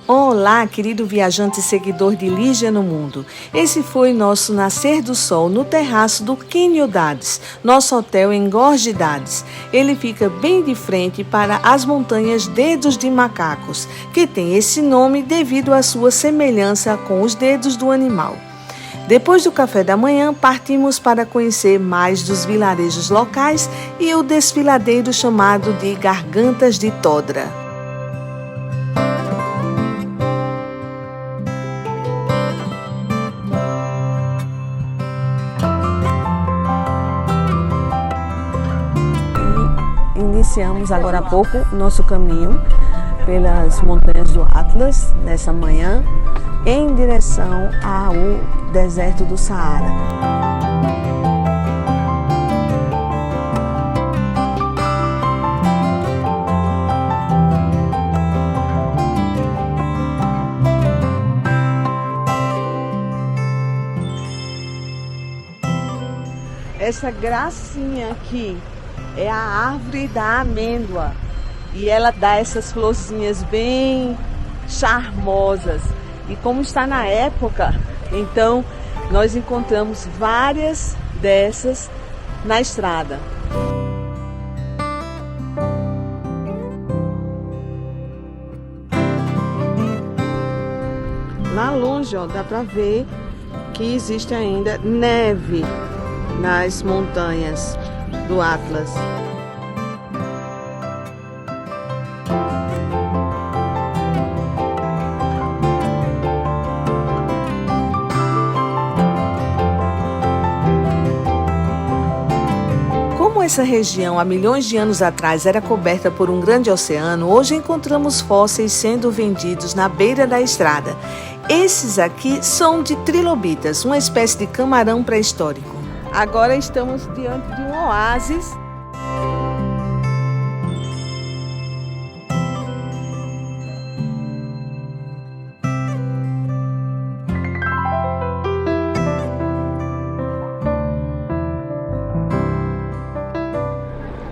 Olá, querido viajante e seguidor de Lígia no Mundo. Esse foi nosso nascer do sol no terraço do Quinildades, nosso hotel em Gorgidades. Ele fica bem de frente para as montanhas Dedos de Macacos, que tem esse nome devido à sua semelhança com os dedos do animal. Depois do café da manhã, partimos para conhecer mais dos vilarejos locais e o desfiladeiro chamado de Gargantas de Todra. Iniciamos agora há pouco o nosso caminho pelas montanhas do Atlas, nessa manhã, em direção ao deserto do Saara. Essa gracinha aqui é a árvore da amêndoa e ela dá essas florzinhas bem charmosas. E como está na época, então nós encontramos várias dessas na estrada. Lá longe, ó, dá para ver que existe ainda neve nas montanhas do Atlas. Como essa região há milhões de anos atrás era coberta por um grande oceano, hoje encontramos fósseis sendo vendidos na beira da estrada. Esses aqui são de trilobitas, uma espécie de camarão pré-histórico. Agora estamos diante de um oásis.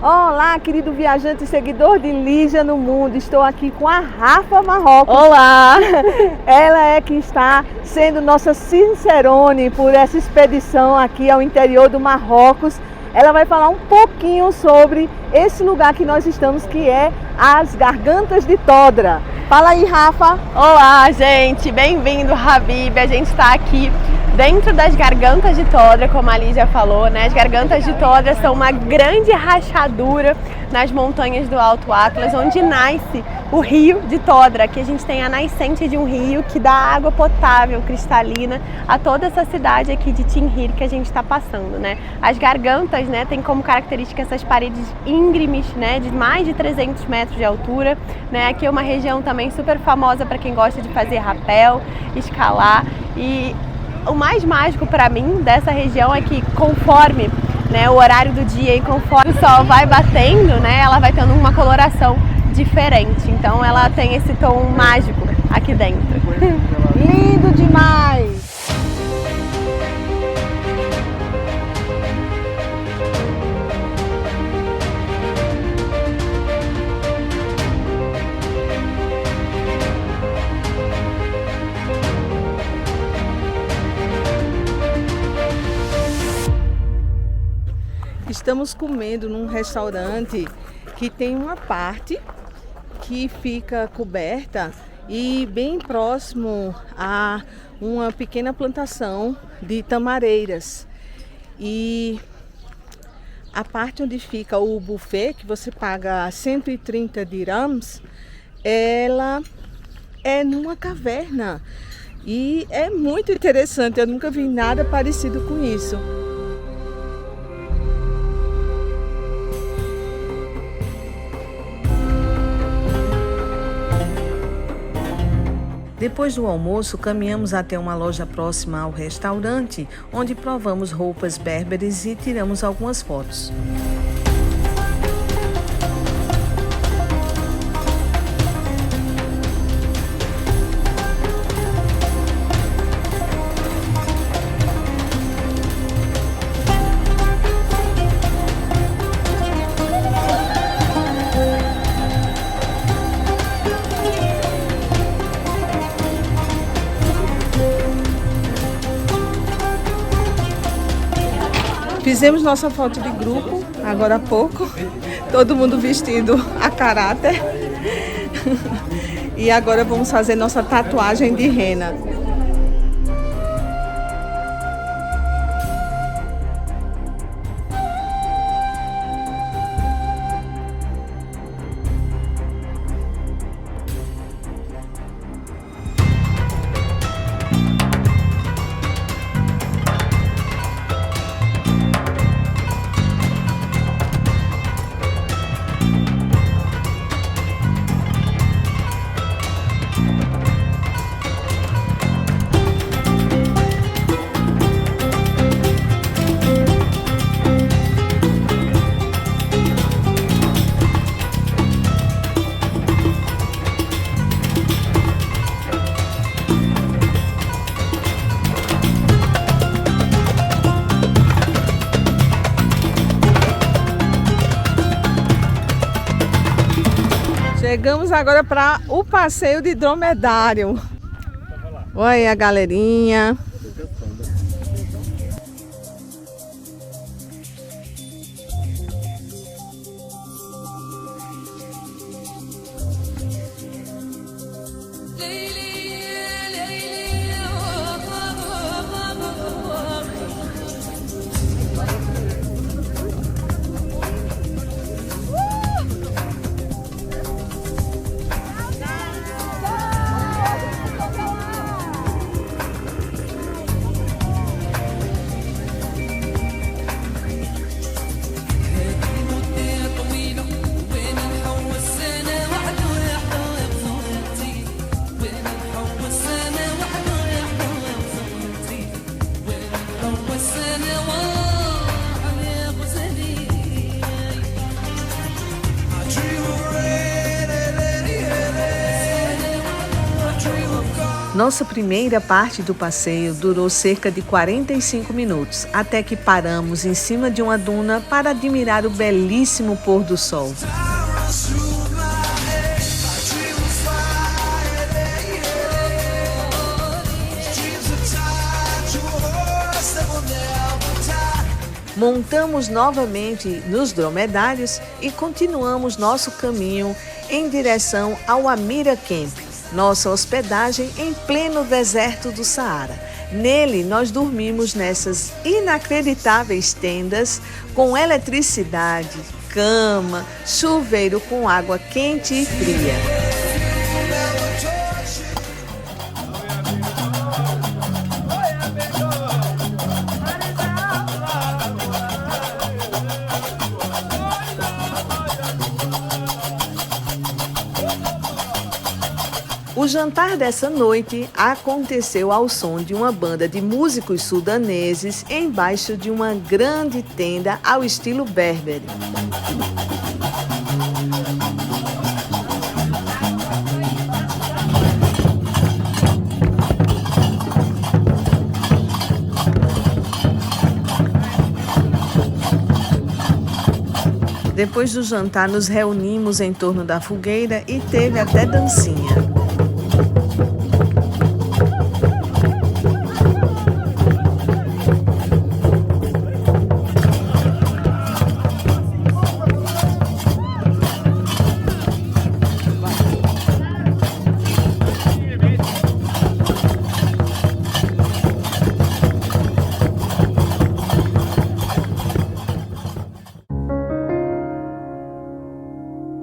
Olá, querido viajante e seguidor de Lígia no Mundo. Estou aqui com a Rafa Marrocos. Olá! Ela é que está sendo nossa Cicerone por essa expedição aqui ao interior do Marrocos. Ela vai falar um pouquinho sobre esse lugar que nós estamos, que é as Gargantas de Todra. Fala aí, Rafa! Olá, gente! Bem-vindo, Habib! A gente está aqui dentro das Gargantas de Todra, como a Lígia falou, né? As Gargantas de Todra são uma grande rachadura nas montanhas do Alto Atlas, onde nasce o rio de Todra, que a gente tem a nascente de um rio que dá água potável, cristalina, a toda essa cidade aqui de Tinhir que a gente está passando, né? As Gargantas, né, tem como característica essas paredes íngremes, né, de mais de 300 metros de altura, né? Aqui é uma região também super famosa para quem gosta de fazer rapel, escalar. E o mais mágico para mim dessa região é que conforme, né, o horário do dia e conforme o sol vai batendo, né, ela vai tendo uma coloração diferente. Então ela tem esse tom mágico aqui dentro. Lindo demais! Estamos comendo num restaurante que tem uma parte que fica coberta e bem próximo a uma pequena plantação de tamareiras. E a parte onde fica o buffet, que você paga 130 dirhams, ela é numa caverna. E é muito interessante, eu nunca vi nada parecido com isso. Depois do almoço, caminhamos até uma loja próxima ao restaurante, onde provamos roupas berberes e tiramos algumas fotos. Fizemos nossa foto de grupo, agora há pouco. Todo mundo vestido a caráter. E agora vamos fazer nossa tatuagem de rena. Chegamos agora para o passeio de dromedário. Olha a galerinha. Nossa primeira parte do passeio durou cerca de 45 minutos, até que paramos em cima de uma duna para admirar o belíssimo pôr do sol. Montamos novamente nos dromedários e continuamos nosso caminho em direção ao Amira Camp, nossa hospedagem em pleno deserto do Saara. Nele, nós dormimos nessas inacreditáveis tendas com eletricidade, cama, chuveiro com água quente e fria. O jantar dessa noite aconteceu ao som de uma banda de músicos sudaneses embaixo de uma grande tenda ao estilo berbere. Depois do jantar, nos reunimos em torno da fogueira e teve até dancinha.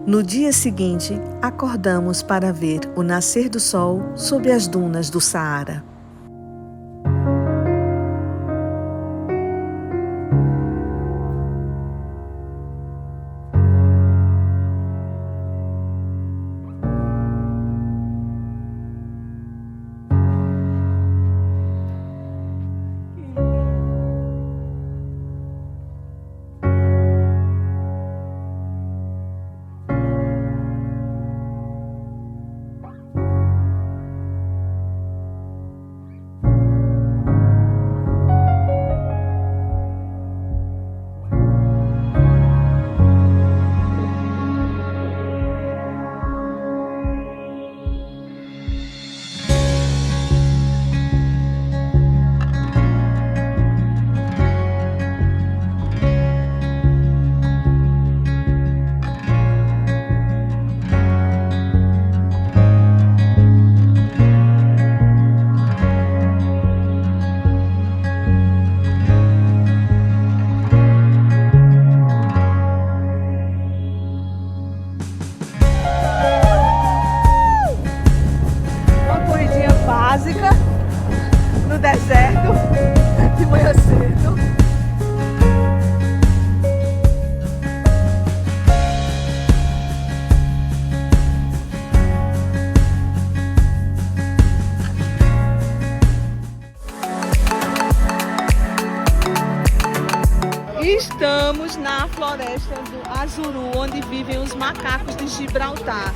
No dia seguinte, acordamos para ver o nascer do sol sob as dunas do Saara. floresta do Azuru, onde vivem os macacos de Gibraltar.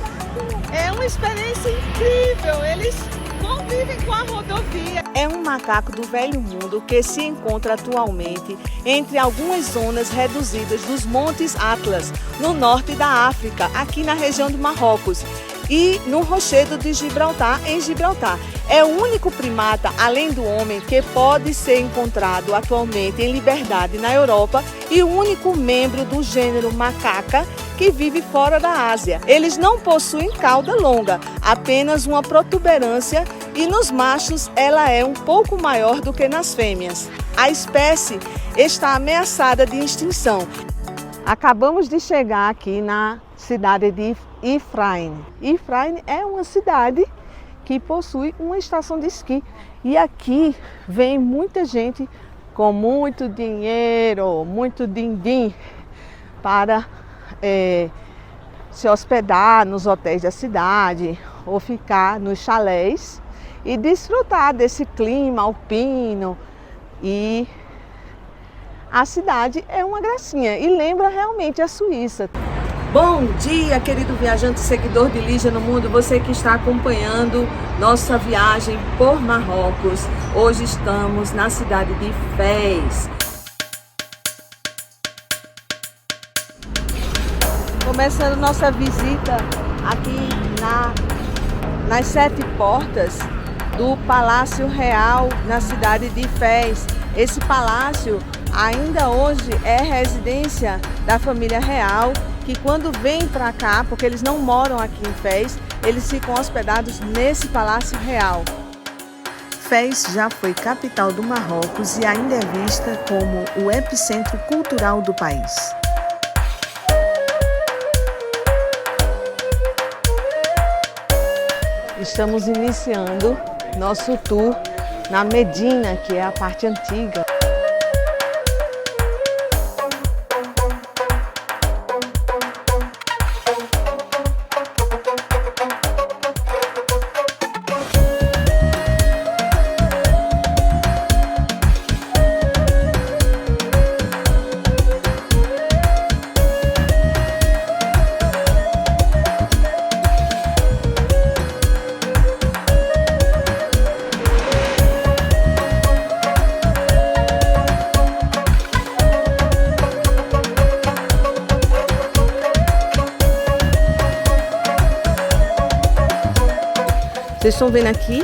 É uma experiência incrível, eles convivem com a rodovia. É um macaco do Velho Mundo que se encontra atualmente entre algumas zonas reduzidas dos Montes Atlas, no norte da África, aqui na região do Marrocos, e no Rochedo de Gibraltar, em Gibraltar. É o único primata, além do homem, que pode ser encontrado atualmente em liberdade na Europa e o único membro do gênero macaca que vive fora da Ásia. Eles não possuem cauda longa, apenas uma protuberância, e nos machos ela é um pouco maior do que nas fêmeas. A espécie está ameaçada de extinção. Acabamos de chegar aqui na cidade de Ifrane. Ifrane é uma cidade que possui uma estação de esqui. E aqui vem muita gente com muito dinheiro, muito din-din, para se hospedar nos hotéis da cidade ou ficar nos chalés e desfrutar desse clima alpino. E a cidade é uma gracinha e lembra realmente a Suíça. Bom dia, querido viajante seguidor de Lígia no Mundo, você que está acompanhando nossa viagem por Marrocos. Hoje estamos na cidade de Fez. Começando nossa visita aqui nas 7 portas do Palácio Real na cidade de Fez. Esse palácio ainda hoje é residência da família real, que quando vem para cá, porque eles não moram aqui em Fez, eles ficam hospedados nesse Palácio Real. Fez já foi capital do Marrocos e ainda é vista como o epicentro cultural do país. Estamos iniciando nosso tour na Medina, que é a parte antiga. Vocês estão vendo aqui,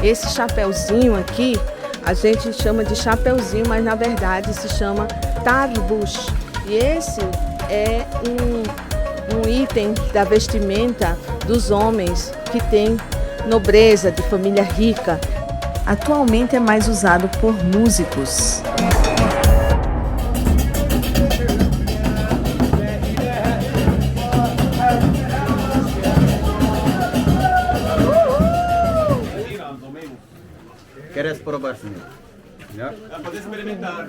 esse chapéuzinho aqui, a gente chama de chapéuzinho, mas na verdade se chama tarbush. E esse é um item da vestimenta dos homens que tem nobreza, de família rica. Atualmente é mais usado por músicos. ¿Quieres probar, señor? ¿Ya? Puedes experimentar.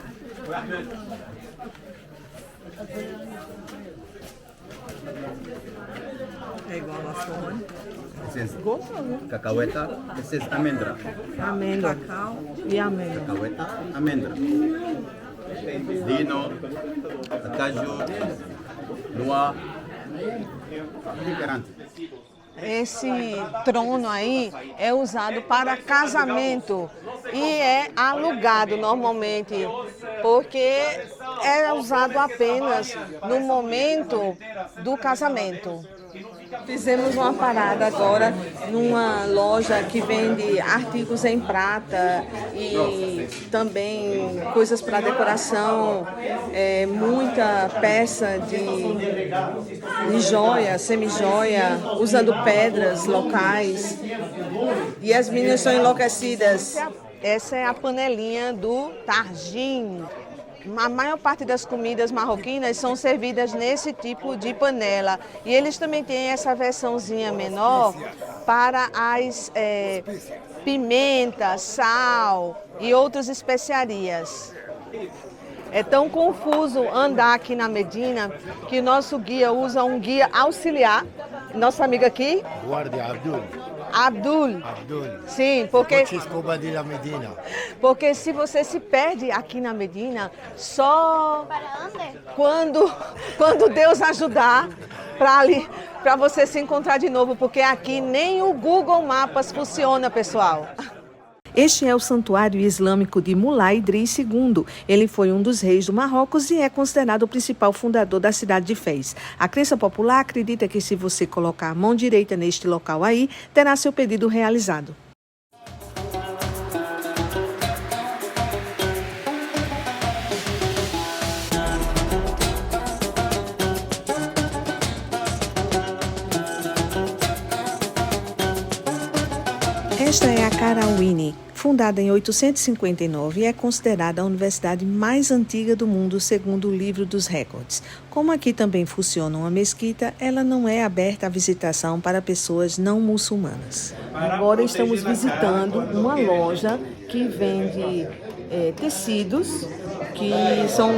É igual a flor. Esse é cacahueta, esse é amêndoa. Amêndoa. E amêndoa. Cacahueta, amêndoa. Dino, caju, noa, diferente. Esse trono aí é usado para casamento e é alugado normalmente, porque é usado apenas no momento do casamento. Fizemos uma parada agora numa loja que vende artigos em prata e também coisas para decoração, muita peça de joia, semi-joia, usando pedras locais. E as meninas são enlouquecidas. Essa é a panelinha do tagine. A maior parte das comidas marroquinas são servidas nesse tipo de panela. E eles também têm essa versãozinha menor para as pimenta, sal e outras especiarias. É tão confuso andar aqui na Medina que nosso guia usa um guia auxiliar. Nossa amiga aqui, Guardia Abdul. Abdul. Abdul. Sim, porque Francisco Badilla Medina. Porque se você se perde aqui na Medina, só quando Deus ajudar para você se encontrar de novo, porque aqui nem o Google Maps funciona, pessoal. Este é o Santuário Islâmico de Mulay Idris II. Ele foi um dos reis do Marrocos e é considerado o principal fundador da cidade de Fez. A crença popular acredita que se você colocar a mão direita neste local aí, terá seu pedido realizado. Esta é a Qarawini, fundada em 859 e é considerada a universidade mais antiga do mundo, segundo o livro dos recordes. Como aqui também funciona uma mesquita, ela não é aberta à visitação para pessoas não muçulmanas. Agora estamos visitando uma loja que vende tecidos que são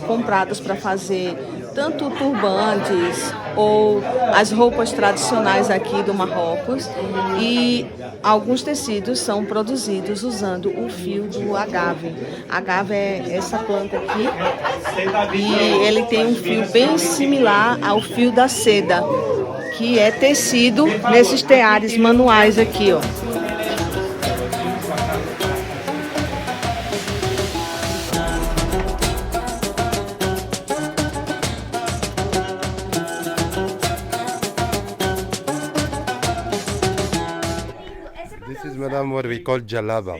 comprados para fazer tanto turbantes ou as roupas tradicionais aqui do Marrocos, e alguns tecidos são produzidos usando o fio do agave. Agave é essa planta aqui e ele tem um fio bem similar ao fio da seda, que é tecido nesses teares manuais aqui, ó. This is madam what we call jalaba.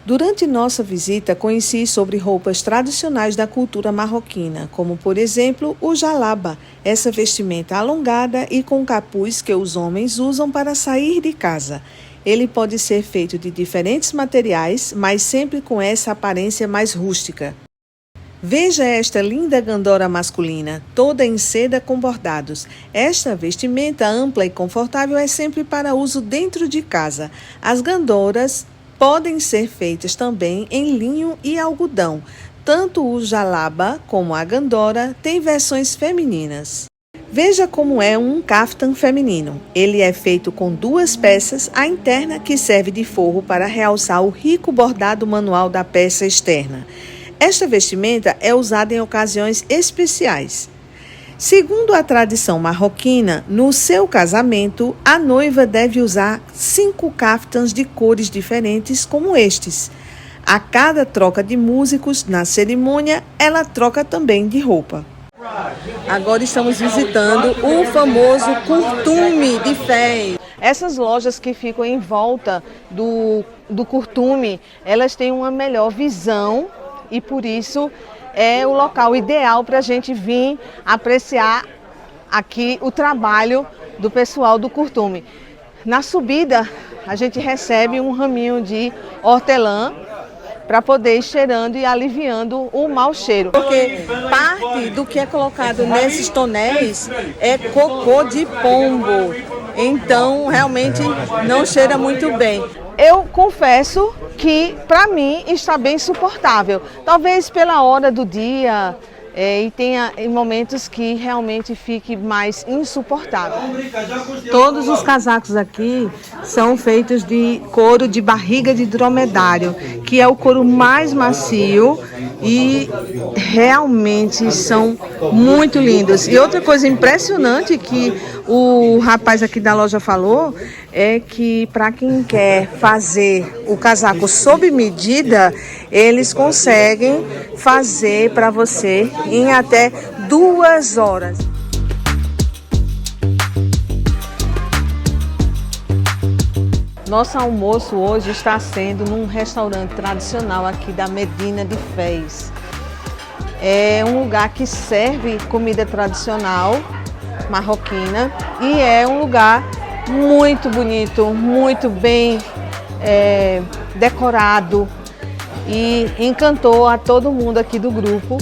Durante nossa visita, conheci sobre roupas tradicionais da cultura marroquina, como, por exemplo, o jalaba, essa vestimenta alongada e com capuz que os homens usam para sair de casa. Ele pode ser feito de diferentes materiais, mas sempre com essa aparência mais rústica. Veja esta linda gandora masculina, toda em seda com bordados. Esta vestimenta ampla e confortável é sempre para uso dentro de casa. As gandoras podem ser feitas também em linho e algodão. Tanto o jalaba como a gandora têm versões femininas. Veja como é um caftan feminino. Ele é feito com 2 peças, a interna que serve de forro para realçar o rico bordado manual da peça externa. Esta vestimenta é usada em ocasiões especiais. Segundo a tradição marroquina, no seu casamento, a noiva deve usar 5 caftans de cores diferentes como estes. A cada troca de músicos na cerimônia, ela troca também de roupa. Agora estamos visitando o famoso Curtume de Fez. Essas lojas que ficam em volta do Curtume, elas têm uma melhor visão e por isso é o local ideal para a gente vir apreciar aqui o trabalho do pessoal do Curtume. Na subida, a gente recebe um raminho de hortelã para poder ir cheirando e aliviando o mau cheiro. Porque parte do que é colocado nesses tonéis é cocô de pombo. Então, realmente não cheira muito bem. Eu confesso que, para mim, está bem suportável. Talvez pela hora do dia e tenha momentos que realmente fique mais insuportável. Todos os casacos aqui são feitos de couro de barriga de dromedário, que é o couro mais macio e realmente são muito lindos. E outra coisa impressionante que o rapaz aqui da loja falou é que para quem quer fazer o casaco sob medida, eles conseguem fazer para você em até 2 horas. Nosso almoço hoje está sendo num restaurante tradicional aqui da Medina de Fez. É um lugar que serve comida tradicional marroquina e é um lugar muito bonito, muito bem decorado e encantou a todo mundo aqui do grupo.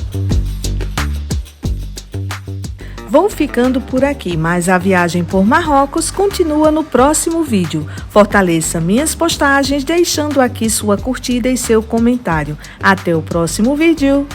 Vou ficando por aqui, mas a viagem por Marrocos continua no próximo vídeo. Fortaleça minhas postagens deixando aqui sua curtida e seu comentário. Até o próximo vídeo!